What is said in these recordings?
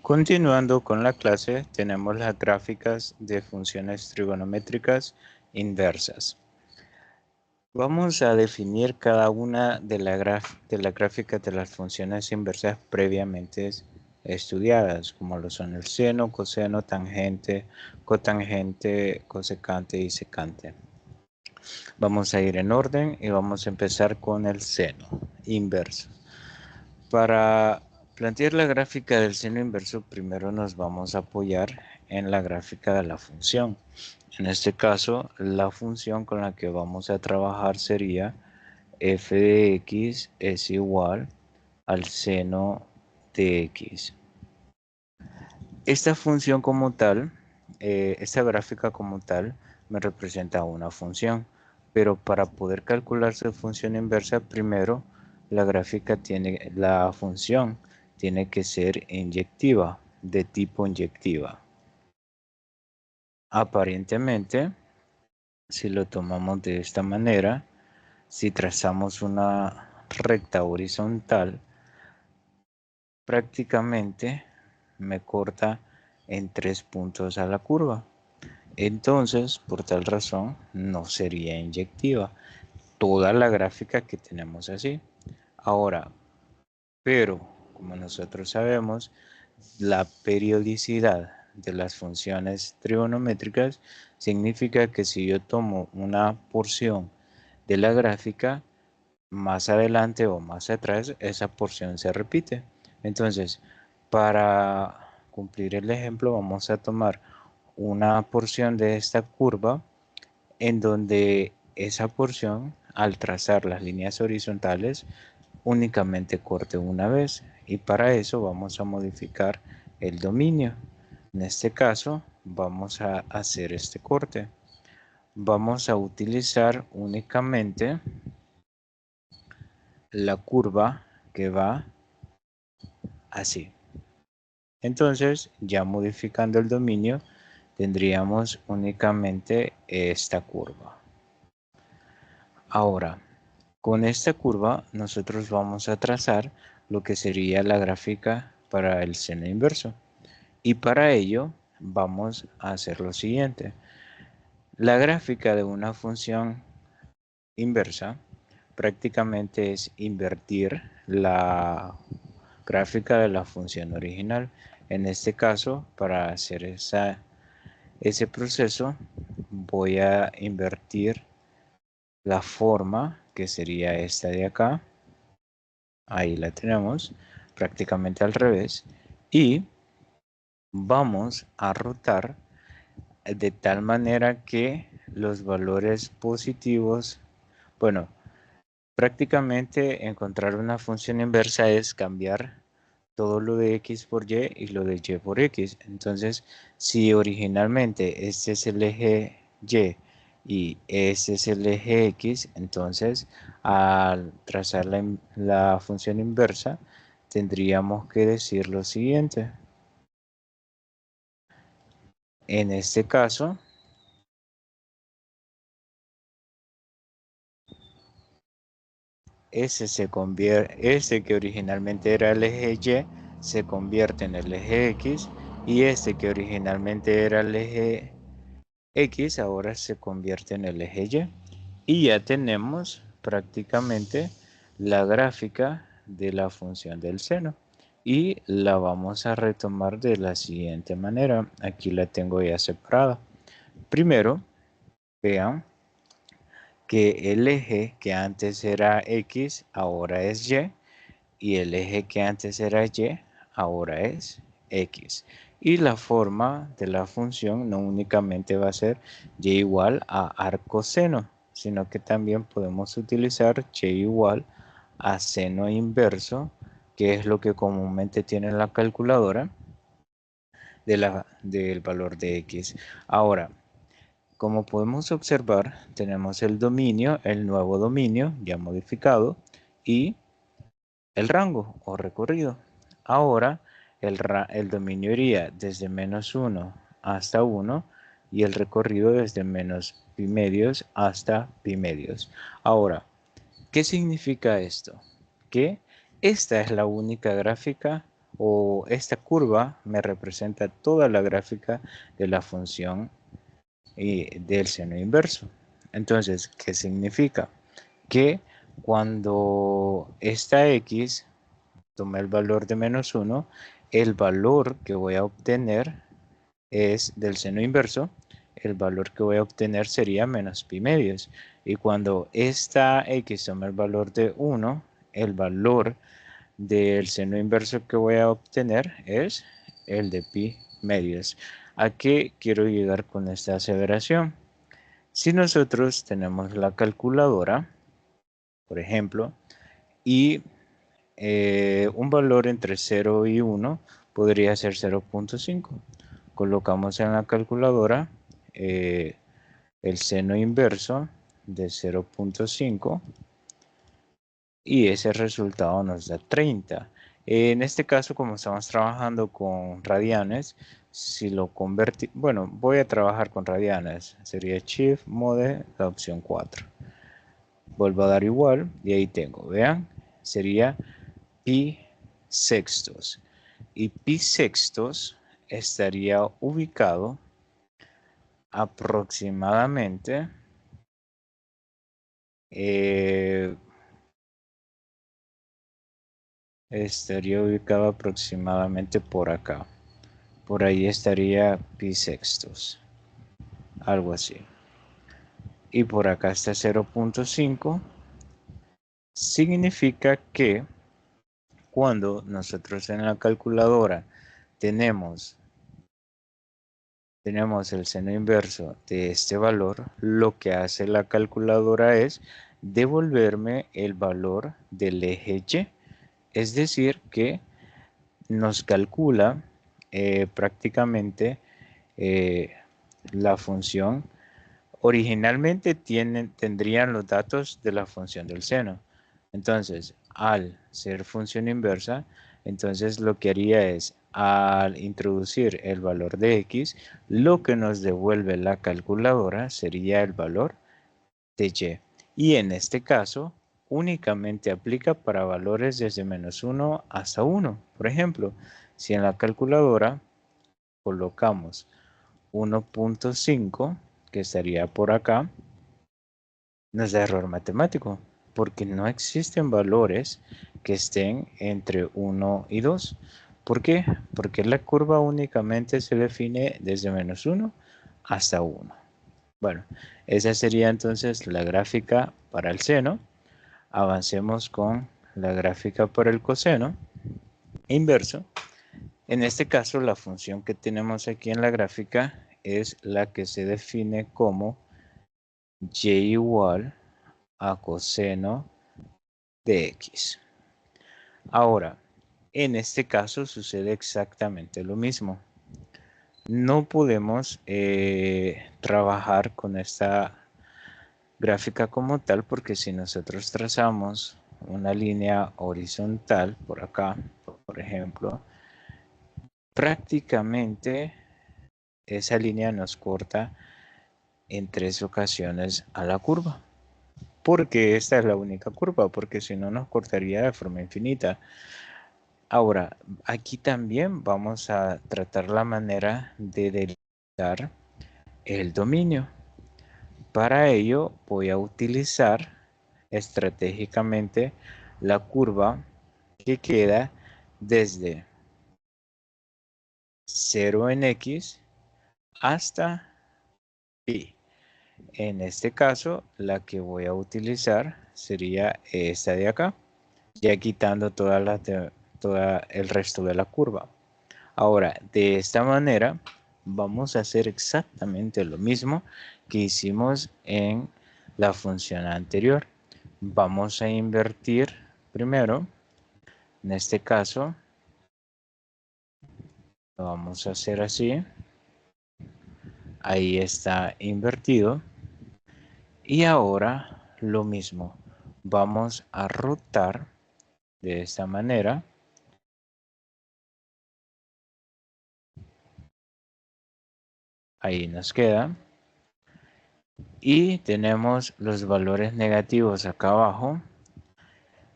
Continuando con la clase, tenemos las gráficas de funciones trigonométricas inversas. Vamos a definir cada una de las gráficas de las funciones inversas previamente estudiadas, como lo son el seno, coseno, tangente, cotangente, cosecante y secante. Vamos a ir en orden y vamos a empezar con el seno inverso. Para plantear la gráfica del seno inverso, primero nos vamos a apoyar en la gráfica de la función. En este caso, la función con la que vamos a trabajar sería f de x es igual al seno de x. Esta función como tal, esta gráfica como tal, me representa una función, pero para poder calcular su función inversa, primero la función tiene que ser inyectiva, de tipo inyectiva. Aparentemente, si lo tomamos de esta manera, si trazamos una recta horizontal, prácticamente me corta en 3 puntos a la curva. Entonces, por tal razón, no sería inyectiva toda la gráfica que tenemos así. Ahora, pero como nosotros sabemos, la periodicidad de las funciones trigonométricas significa que si yo tomo una porción de la gráfica, más adelante o más atrás, esa porción se repite. Entonces, para cumplir el ejemplo, vamos a tomar una porción de esta curva en donde esa porción, al trazar las líneas horizontales, únicamente corte una vez, y para eso vamos a modificar el dominio. En este caso, vamos a hacer este corte. Vamos a utilizar únicamente la curva que va así. Entonces, ya modificando el dominio, tendríamos únicamente esta curva. Ahora, con esta curva nosotros vamos a trazar lo que sería la gráfica para el seno inverso. Y para ello vamos a hacer lo siguiente. La gráfica de una función inversa prácticamente es invertir la gráfica de la función original. En este caso, para hacer ese proceso, voy a invertir la forma, que sería esta de acá. Ahí la tenemos, prácticamente al revés. Y vamos a rotar de tal manera que los valores positivos, bueno, prácticamente encontrar una función inversa es cambiar todo lo de x por y lo de y por x. Entonces, si originalmente este es el eje y este es el eje x, entonces al trazar la función inversa tendríamos que decir lo siguiente. En este caso, este que originalmente era el eje Y se convierte en el eje X, y este que originalmente era el eje X ahora se convierte en el eje Y. Y ya tenemos prácticamente la gráfica de la función del seno. Y la vamos a retomar de la siguiente manera. Aquí la tengo ya separada. Primero, vean que el eje que antes era X ahora es Y, y el eje que antes era Y ahora es X. Y la forma de la función no únicamente va a ser Y igual a arco seno, sino que también podemos utilizar Y igual a seno inverso, que es lo que comúnmente tiene la calculadora del valor de X. Ahora, como podemos observar, tenemos el dominio, el nuevo dominio ya modificado, y el rango o recorrido. Ahora el dominio iría desde menos 1 hasta 1 y el recorrido desde menos pi medios hasta pi medios. Ahora, ¿qué significa esto? Que esta es la única gráfica o esta curva me representa toda la gráfica de la función del seno inverso. Entonces, ¿qué significa? Que cuando esta x toma el valor de menos 1, el valor que voy a obtener es del seno inverso, el valor que voy a obtener sería menos pi medios. Y cuando esta x toma el valor de 1, el valor del seno inverso que voy a obtener es el de pi medios. ¿A qué quiero llegar con esta aseveración? Si nosotros tenemos la calculadora, por ejemplo, y un valor entre 0 y 1 podría ser 0.5. Colocamos en la calculadora el seno inverso de 0.5 y ese resultado nos da 30. En este caso, como estamos trabajando con radianes, si lo convertimos, bueno, voy a trabajar con radianes, sería Shift Mode, la opción 4. Vuelvo a dar igual y ahí tengo, vean, sería pi sextos. Y pi sextos estaría ubicado aproximadamente por acá. Por ahí estaría pi sextos, algo así. Y por acá está 0.5. Significa que cuando nosotros en la calculadora tenemos el seno inverso de este valor, lo que hace la calculadora es devolverme el valor del eje Y. Es decir, que nos calcula prácticamente la función. Originalmente tendrían los datos de la función del seno. Entonces, al ser función inversa, entonces lo que haría es, al introducir el valor de x, lo que nos devuelve la calculadora sería el valor de y. Y en este caso, únicamente aplica para valores desde menos 1 hasta 1. Por ejemplo, si en la calculadora colocamos 1.5, que estaría por acá, nos da error matemático, porque no existen valores que estén entre 1 y 2. ¿Por qué? Porque la curva únicamente se define desde menos 1 hasta 1. Bueno, esa sería entonces la gráfica para el seno. Avancemos con la gráfica para el coseno inverso. En este caso, la función que tenemos aquí en la gráfica es la que se define como y igual a coseno de x. Ahora, en este caso sucede exactamente lo mismo. No podemos trabajar con esta gráfica como tal, porque si nosotros trazamos una línea horizontal por acá, por ejemplo, prácticamente esa línea nos corta en 3 ocasiones a la curva. Porque esta es la única curva, porque si no nos cortaría de forma infinita. Ahora, aquí también vamos a tratar la manera de delimitar el dominio. Para ello voy a utilizar estratégicamente la curva que queda desde 0 en x hasta pi. En este caso, la que voy a utilizar sería esta de acá, ya quitando todo el resto de la curva. Ahora, de esta manera, vamos a hacer exactamente lo mismo que hicimos en la función anterior. Vamos a invertir primero, en este caso, lo vamos a hacer así. Ahí está invertido. Y ahora lo mismo. Vamos a rotar de esta manera. Ahí nos queda. Y tenemos los valores negativos acá abajo.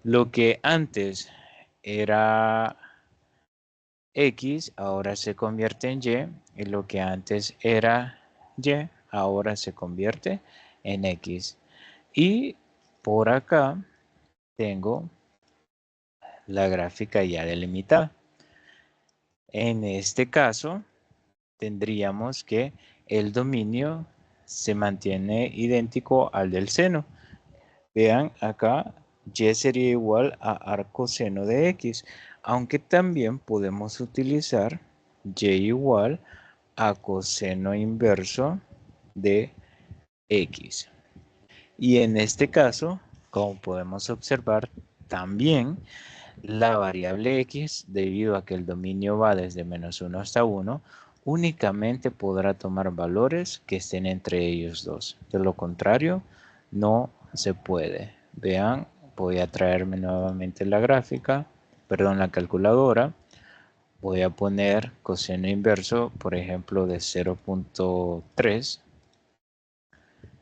Lo que antes era X ahora se convierte en Y y lo que antes era Y ahora se convierte en X. Y por acá tengo la gráfica ya delimitada. En este caso tendríamos que el dominio se mantiene idéntico al del seno. Vean acá, y sería igual a arcoseno de x, aunque también podemos utilizar y igual a coseno inverso de x. Y en este caso, como podemos observar, también la variable x, debido a que el dominio va desde menos 1 hasta 1, únicamente podrá tomar valores que estén entre ellos dos. De lo contrario, no se puede. Vean, voy a traerme nuevamente la gráfica, perdón, la calculadora. Voy a poner coseno inverso, por ejemplo, de 0.3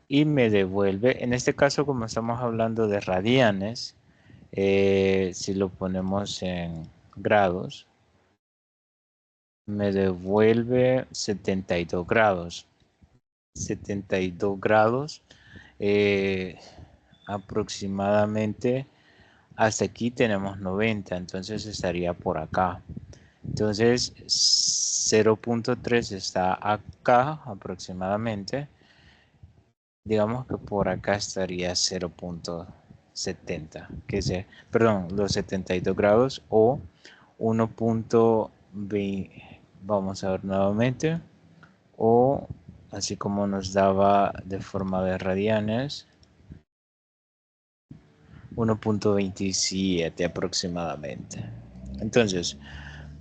y me devuelve, en este caso como estamos hablando de radianes, si lo ponemos en grados, me devuelve 72 grados. 72 grados aproximadamente. Hasta aquí tenemos 90, entonces estaría por acá. Entonces 0.3 está acá aproximadamente. Digamos que por acá estaría 0.70, perdón, los 72 grados o 1.20, vamos a ver nuevamente, o así como nos daba de forma de radianes, 1.27 aproximadamente. Entonces,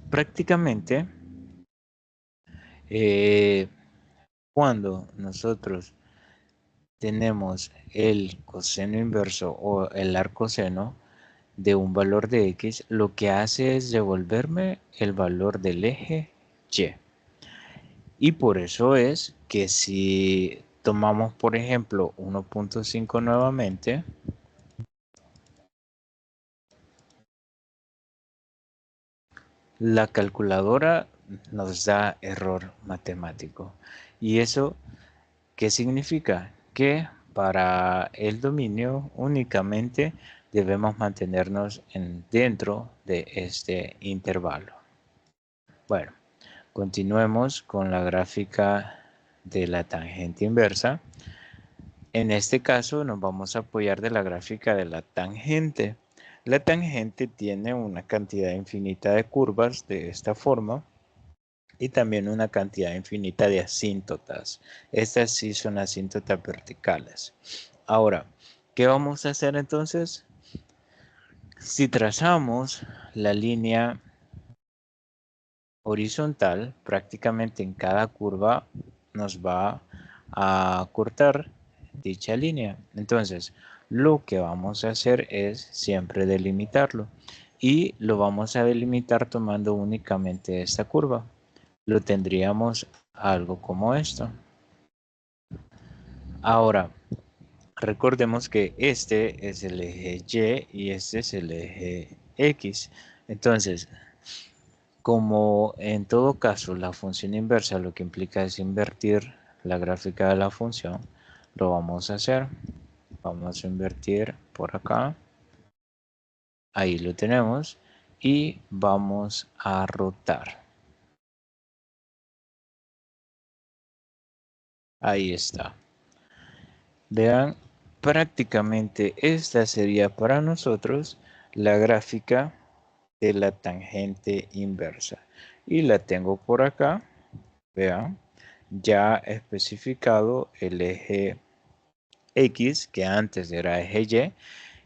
prácticamente, cuando nosotros tenemos el coseno inverso o el arcoseno de un valor de x, lo que hace es devolverme el valor del eje y. Y por eso es que si tomamos, por ejemplo, 1.5 nuevamente, la calculadora nos da error matemático. ¿Y eso qué significa? Que para el dominio únicamente debemos mantenernos dentro de este intervalo. Bueno, continuemos con la gráfica de la tangente inversa. En este caso nos vamos a apoyar de la gráfica de la tangente. La tangente tiene una cantidad infinita de curvas de esta forma y también una cantidad infinita de asíntotas. Estas sí son asíntotas verticales. Ahora, ¿qué vamos a hacer entonces? Si trazamos la línea horizontal, prácticamente en cada curva nos va a cortar dicha línea. Entonces, lo que vamos a hacer es siempre delimitarlo. Y lo vamos a delimitar tomando únicamente esta curva. Lo tendríamos algo como esto. Ahora, recordemos que este es el eje Y y este es el eje X. Entonces, como en todo caso la función inversa lo que implica es invertir la gráfica de la función, lo vamos a hacer. Vamos a invertir por acá. Ahí lo tenemos. Y vamos a rotar. Ahí está. Vean, prácticamente esta sería para nosotros la gráfica de la tangente inversa. Y la tengo por acá. Vean, ya especificado el eje X, que antes era eje Y,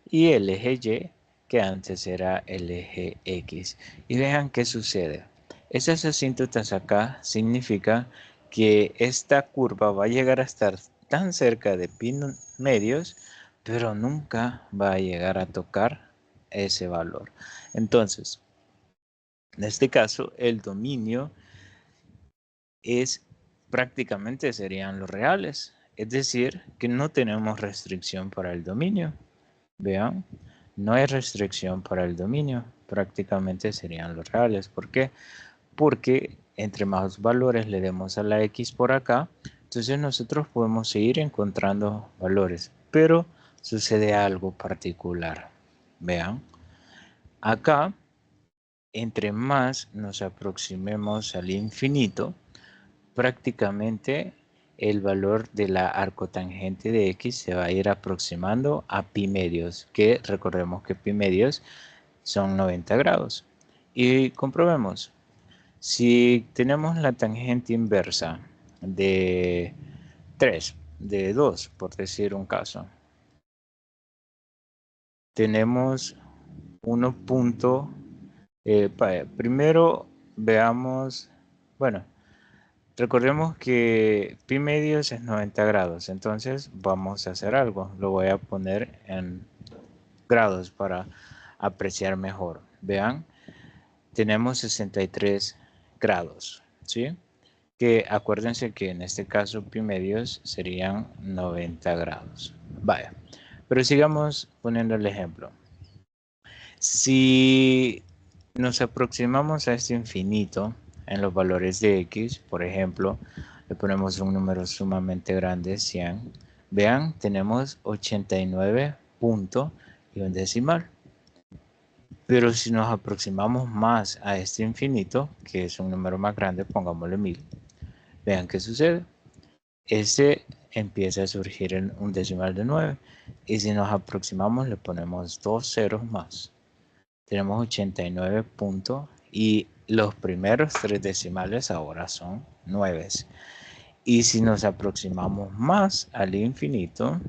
y el eje Y, que antes era el eje X. Y vean qué sucede. Esas asíntotas acá significa que esta curva va a llegar a estar tan cerca de pinos medios, pero nunca va a llegar a tocar ese valor. Entonces, en este caso, el dominio es prácticamente serían los reales. Es decir, que no tenemos restricción para el dominio. Vean, no hay restricción para el dominio. Prácticamente serían los reales. ¿Por qué? porque entre más valores le demos a la x por acá, entonces nosotros podemos seguir encontrando valores, pero sucede algo particular. Vean, acá, entre más nos aproximemos al infinito, prácticamente el valor de la arcotangente de x se va a ir aproximando a pi medios, que recordemos que pi medios son 90 grados. Y comprobemos, si tenemos la tangente inversa de 3, de 2, por decir un caso, tenemos 1 punto, primero veamos, bueno, recordemos que pi medios es 90 grados, entonces vamos a hacer algo, lo voy a poner en grados para apreciar mejor. Vean, tenemos 63 grados, ¿sí? Que acuérdense que en este caso pi medios serían 90 grados. Vaya, pero sigamos poniendo el ejemplo. Si nos aproximamos a este infinito en los valores de x, por ejemplo, le ponemos un número sumamente grande, 100. Vean, tenemos 89 puntos y un decimal. Pero si nos aproximamos más a este infinito, que es un número más grande, pongámosle 1000. Vean qué sucede. Este empieza a surgir en un decimal de 9. Y si nos aproximamos, le ponemos 2 ceros más. Tenemos 89 puntos y los primeros 3 decimales ahora son 9. Y si nos aproximamos más al infinito,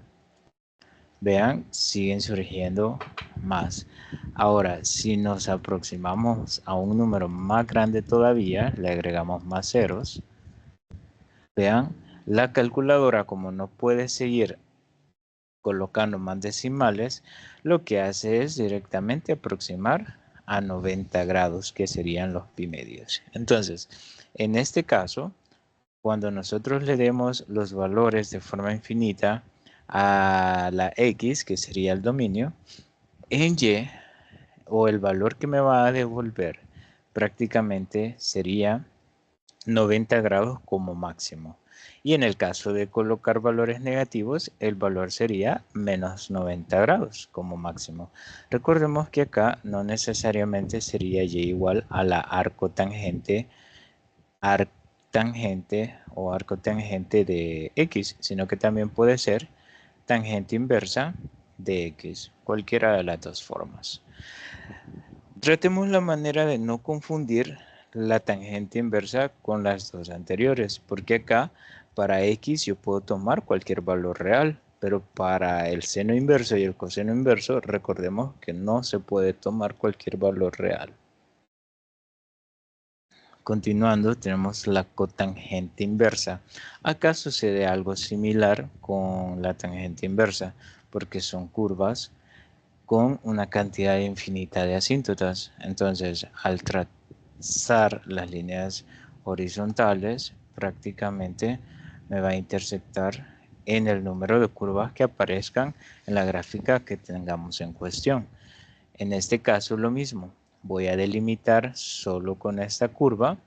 vean, siguen surgiendo más. Ahora, si nos aproximamos a un número más grande todavía, le agregamos más ceros. Vean, la calculadora, como no puede seguir colocando más decimales, lo que hace es directamente aproximar a 90 grados, que serían los pi medios. Entonces, en este caso, cuando nosotros le demos los valores de forma infinita a la x, que sería el dominio, en y, o el valor que me va a devolver, prácticamente sería 90 grados como máximo. Y en el caso de colocar valores negativos, el valor sería menos 90 grados como máximo. Recordemos que acá no necesariamente sería y igual a la arcotangente o arcotangente de x, sino que también puede ser tangente inversa de x, cualquiera de las dos formas. Tratemos la manera de no confundir la tangente inversa con las dos anteriores, porque acá para x yo puedo tomar cualquier valor real, pero para el seno inverso y el coseno inverso recordemos que no se puede tomar cualquier valor real. Continuando, tenemos la cotangente inversa. Acá sucede algo similar con la tangente inversa, porque son curvas con una cantidad infinita de asíntotas. Entonces, al trazar las líneas horizontales, prácticamente me va a intersectar en el número de curvas que aparezcan en la gráfica que tengamos en cuestión. En este caso, lo mismo. Voy a delimitar solo con esta curva.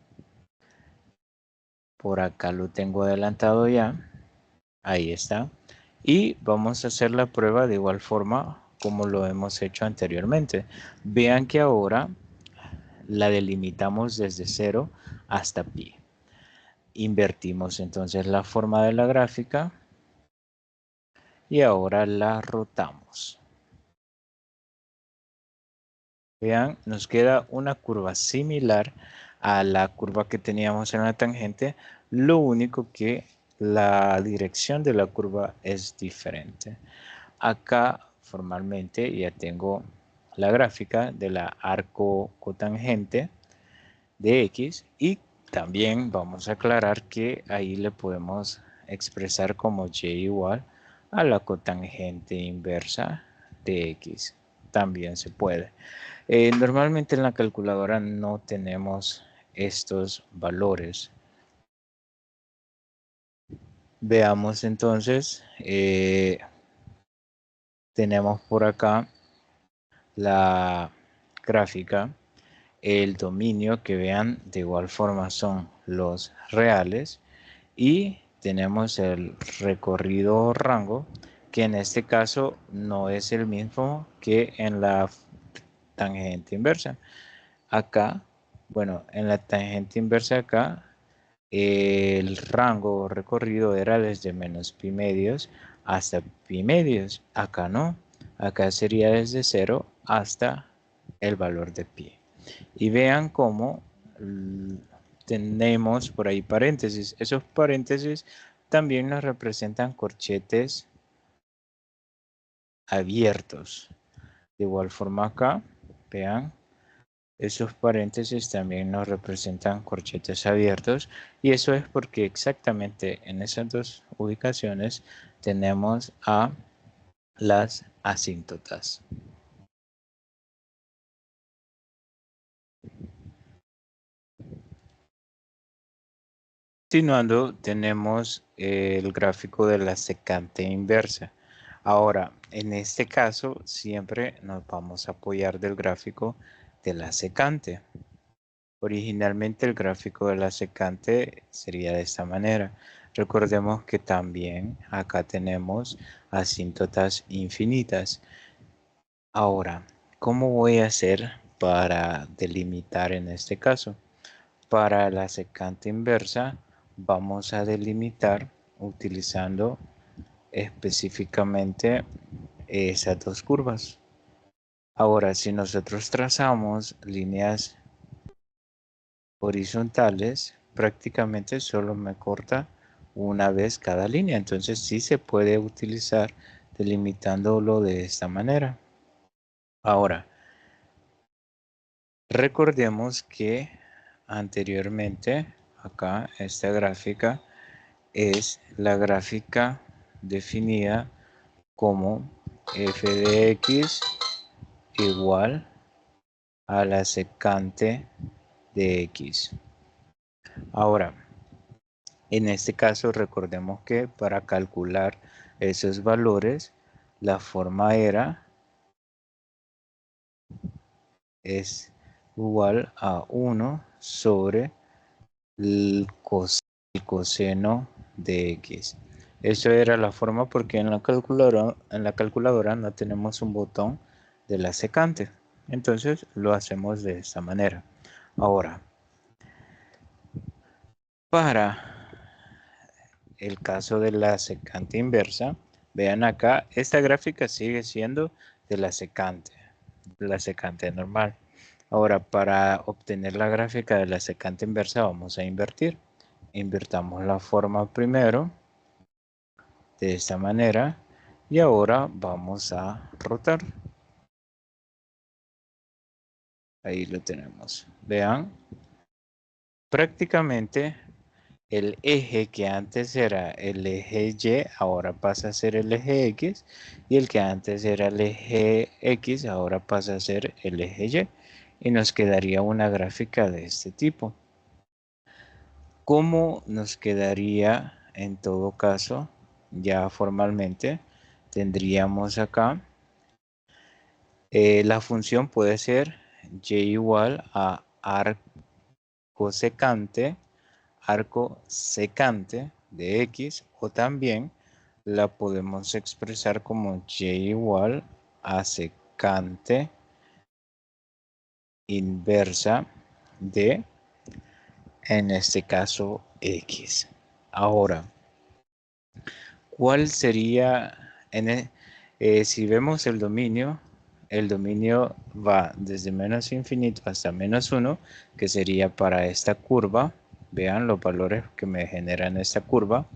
Por acá lo tengo adelantado ya. Ahí está. Y vamos a hacer la prueba de igual forma como lo hemos hecho anteriormente. Vean que ahora la delimitamos desde 0 hasta pi. Invertimos entonces la forma de la gráfica y ahora la rotamos. Vean, nos queda una curva similar a la curva que teníamos en la tangente, lo único que la dirección de la curva es diferente. Acá formalmente ya tengo la gráfica de la arco cotangente de x y también vamos a aclarar que ahí le podemos expresar como y igual a la cotangente inversa de x. También se puede. Normalmente en la calculadora no tenemos estos valores. Veamos entonces, tenemos por acá la gráfica el dominio, que vean de igual forma son los reales, y tenemos el recorrido rango, que en este caso no es el mismo que en la tangente inversa. Acá, bueno, en la tangente inversa acá, el rango recorrido era desde menos pi medios hasta pi medios. Acá no, acá sería desde 0 hasta el valor de pi. Y vean cómo tenemos por ahí paréntesis. Esos paréntesis también nos representan corchetes abiertos. De igual forma acá, vean, esos paréntesis también nos representan corchetes abiertos, y eso es porque exactamente en esas dos ubicaciones tenemos a las asíntotas. Continuando, tenemos el gráfico de la secante inversa. Ahora, en este caso, siempre nos vamos a apoyar del gráfico de la secante. Originalmente el gráfico de la secante sería de esta manera. Recordemos que también acá tenemos asíntotas infinitas. Ahora, ¿cómo voy a hacer para delimitar en este caso? Para la secante inversa vamos a delimitar utilizando específicamente esas dos curvas. Ahora, si nosotros trazamos líneas horizontales, prácticamente solo me corta una vez cada línea. Entonces sí se puede utilizar delimitándolo de esta manera. Ahora, recordemos que anteriormente, acá, esta gráfica es la gráfica definida como f de x igual a la secante de x. Ahora, en este caso recordemos que para calcular esos valores, la forma es igual a 1 sobre el coseno de x. Eso era la forma porque en la calculadora no tenemos un botón de la secante. Entonces lo hacemos de esta manera. Ahora, para el caso de la secante inversa, vean acá, esta gráfica sigue siendo de la secante normal. Ahora, para obtener la gráfica de la secante inversa vamos a invertir. Invertamos la forma primero, de esta manera, y ahora vamos a rotar. Ahí lo tenemos. Vean, prácticamente el eje que antes era el eje Y ahora pasa a ser el eje X, y el que antes era el eje X ahora pasa a ser el eje Y, y nos quedaría una gráfica de este tipo. ¿Cómo nos quedaría en todo caso? Ya formalmente tendríamos acá la función puede ser y igual a arco secante de x, o también la podemos expresar como y igual a secante inversa de, en este caso, x. Ahora, ¿cuál sería, si vemos el dominio va desde menos infinito hasta menos 1, que sería para esta curva? Vean los valores que me generan esta curva.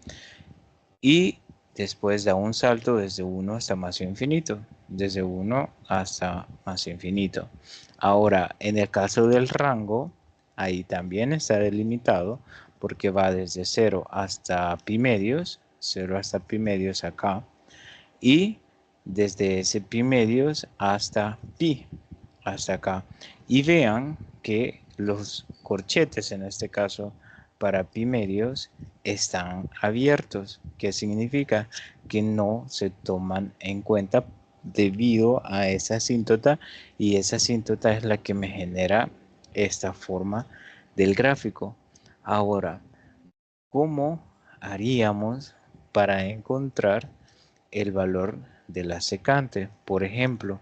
Y después da un salto desde 1 hasta más infinito. Desde 1 hasta más infinito. Ahora, en el caso del rango, ahí también está delimitado, porque va desde 0 hasta pi medios. 0 hasta pi medios acá. Y desde ese pi medios hasta pi, hasta acá. Y vean que los corchetes, en este caso para pi medios, están abiertos. ¿Qué significa? Que no se toman en cuenta debido a esa asíntota, y esa asíntota es la que me genera esta forma del gráfico. Ahora, ¿cómo haríamos para encontrar el valor de la secante? Por ejemplo,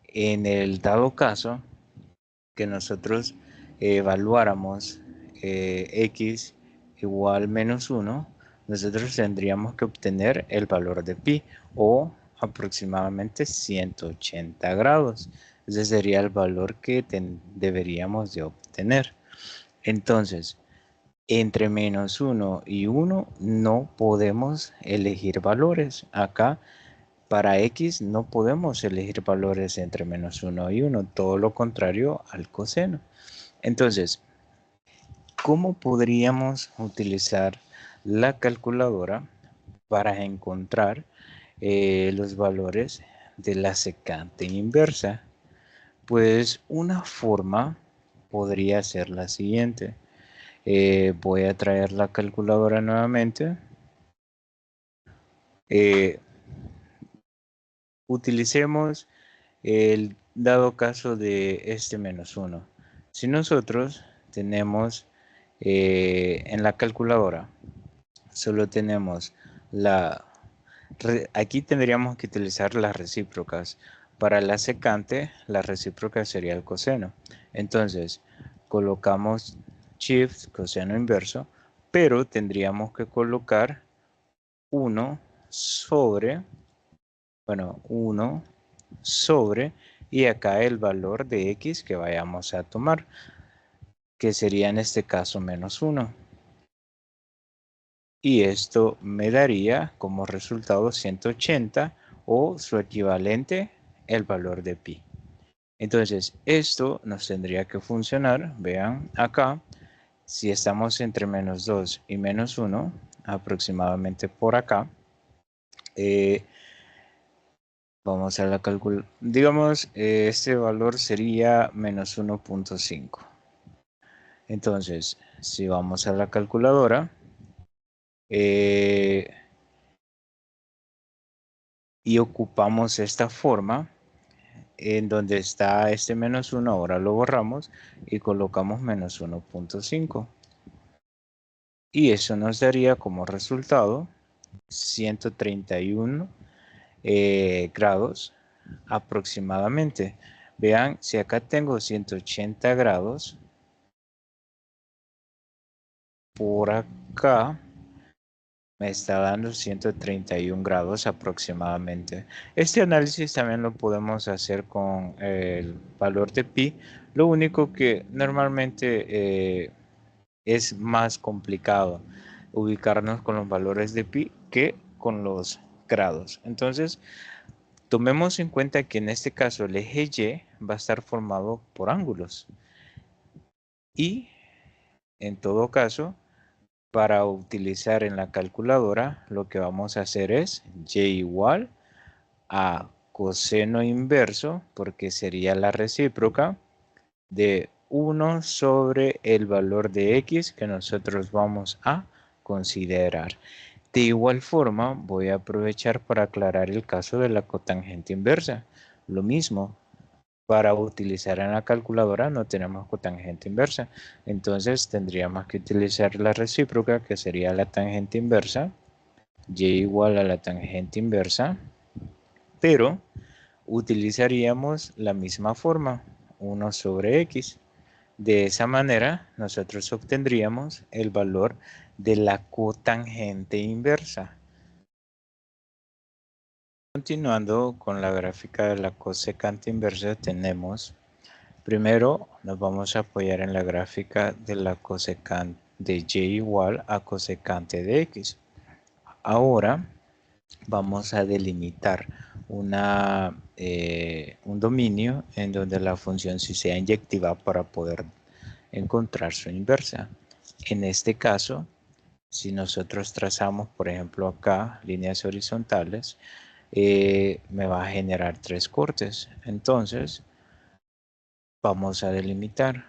en el dado caso que nosotros evaluáramos x igual menos 1, nosotros tendríamos que obtener el valor de pi, o aproximadamente 180 grados. Ese sería el valor que deberíamos de obtener. Entonces, entre menos 1 y 1 no podemos elegir valores. Acá para x no podemos elegir valores entre menos 1 y 1, todo lo contrario al coseno. Entonces, ¿cómo podríamos utilizar la calculadora para encontrar los valores de la secante inversa? Pues una forma podría ser la siguiente. Voy a traer la calculadora nuevamente. Utilicemos el dado caso de este menos 1. Si nosotros tenemos en la calculadora, solo tenemos aquí tendríamos que utilizar las recíprocas. Para la secante, la recíproca sería el coseno. Entonces, colocamos shift, coseno inverso, pero tendríamos que colocar 1 sobre, 1 sobre, y acá el valor de x que vayamos a tomar, que sería en este caso menos 1. Y esto me daría como resultado 180, o su equivalente, el valor de pi. Entonces, esto nos tendría que funcionar. Vean acá, si estamos entre menos 2 y menos 1, aproximadamente por acá, vamos a la calculadora. Digamos, este valor sería menos 1.5. Entonces, si vamos a la calculadora, y ocupamos esta forma, en donde está este menos 1, ahora lo borramos y colocamos menos 1.5. Y eso nos daría como resultado 131 grados aproximadamente. Vean, si acá tengo 180 grados, por acá me está dando 131 grados aproximadamente. Este análisis también lo podemos hacer con el valor de pi. Lo único que normalmente es más complicado ubicarnos con los valores de pi que con los grados. Entonces, tomemos en cuenta que en este caso el eje Y va a estar formado por ángulos. Y en todo caso, para utilizar en la calculadora, lo que vamos a hacer es y igual a coseno inverso, porque sería la recíproca de 1 sobre el valor de x que nosotros vamos a considerar. De igual forma, voy a aprovechar para aclarar el caso de la cotangente inversa. Lo mismo, para utilizar en la calculadora no tenemos cotangente inversa. Entonces tendríamos que utilizar la recíproca, que sería la tangente inversa, y igual a la tangente inversa, pero utilizaríamos la misma forma, 1 sobre x. De esa manera nosotros obtendríamos el valor de la cotangente inversa. Continuando con la gráfica de la cosecante inversa, tenemos, primero nos vamos a apoyar en la gráfica de la cosecante de y igual a cosecante de x. Ahora vamos a delimitar un dominio en donde la función sí sea inyectiva para poder encontrar su inversa. En este caso, si nosotros trazamos, por ejemplo, acá líneas horizontales, me va a generar 3 cortes. Entonces, vamos a delimitar.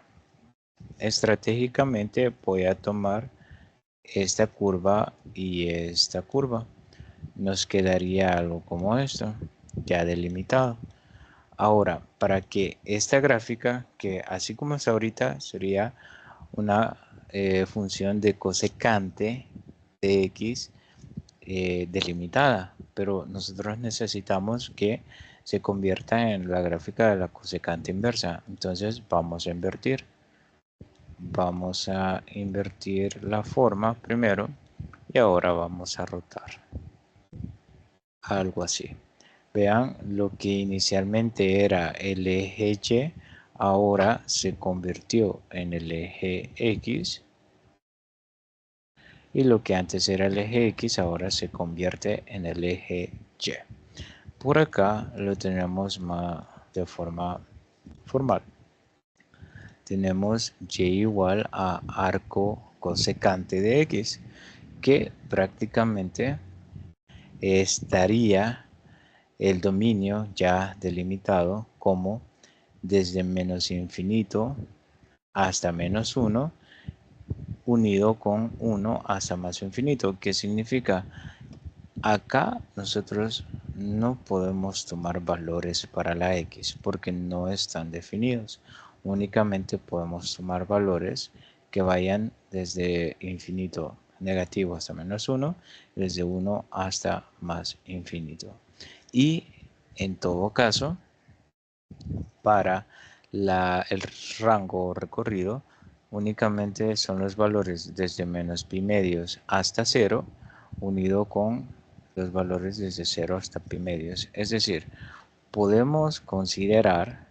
Estratégicamente voy a tomar esta curva y esta curva. Nos quedaría algo como esto, ya delimitado. Ahora, para que esta gráfica, que así como es ahorita, sería una función de cosecante de x delimitada, pero nosotros necesitamos que se convierta en la gráfica de la cosecante inversa. Entonces vamos a invertir. Vamos a invertir la forma primero y ahora vamos a rotar. Algo así. Vean, lo que inicialmente era el eje Y, ahora se convirtió en el eje X. Y lo que antes era el eje X, ahora se convierte en el eje Y. Por acá lo tenemos más de forma formal. Tenemos Y igual a arco cosecante de X, que prácticamente estaría el dominio ya delimitado como desde menos infinito hasta menos 1 unido con 1 hasta más infinito. ¿Qué significa? Acá nosotros no podemos tomar valores para la x porque no están definidos. Únicamente podemos tomar valores que vayan desde infinito negativo hasta menos 1, desde 1 hasta más infinito. Y en todo caso, para el rango recorrido, únicamente son los valores desde menos pi medios hasta 0, unido con los valores desde 0 hasta pi medios. Es decir, podemos considerar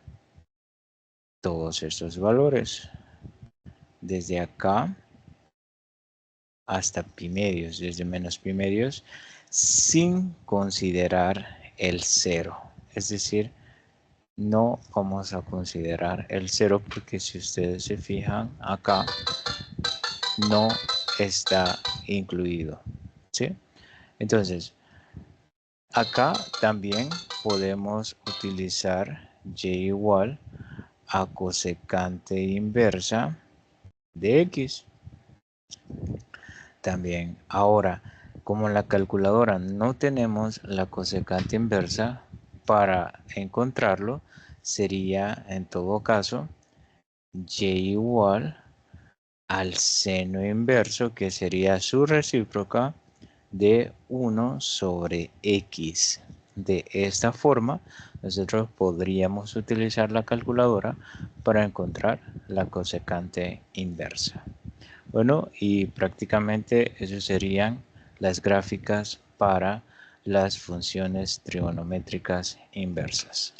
todos estos valores desde acá hasta pi medios, desde menos pi medios, sin considerar el 0. Es decir, no vamos a considerar el 0 porque si ustedes se fijan acá no está incluido, ¿sí? Entonces, acá también podemos utilizar y igual a cosecante inversa de x. También, ahora, como en la calculadora no tenemos la cosecante inversa, para encontrarlo sería en todo caso y igual al seno inverso, que sería su recíproca de 1 sobre x. De esta forma, nosotros podríamos utilizar la calculadora para encontrar la cosecante inversa. Bueno, y prácticamente esas serían las gráficas para las funciones trigonométricas inversas.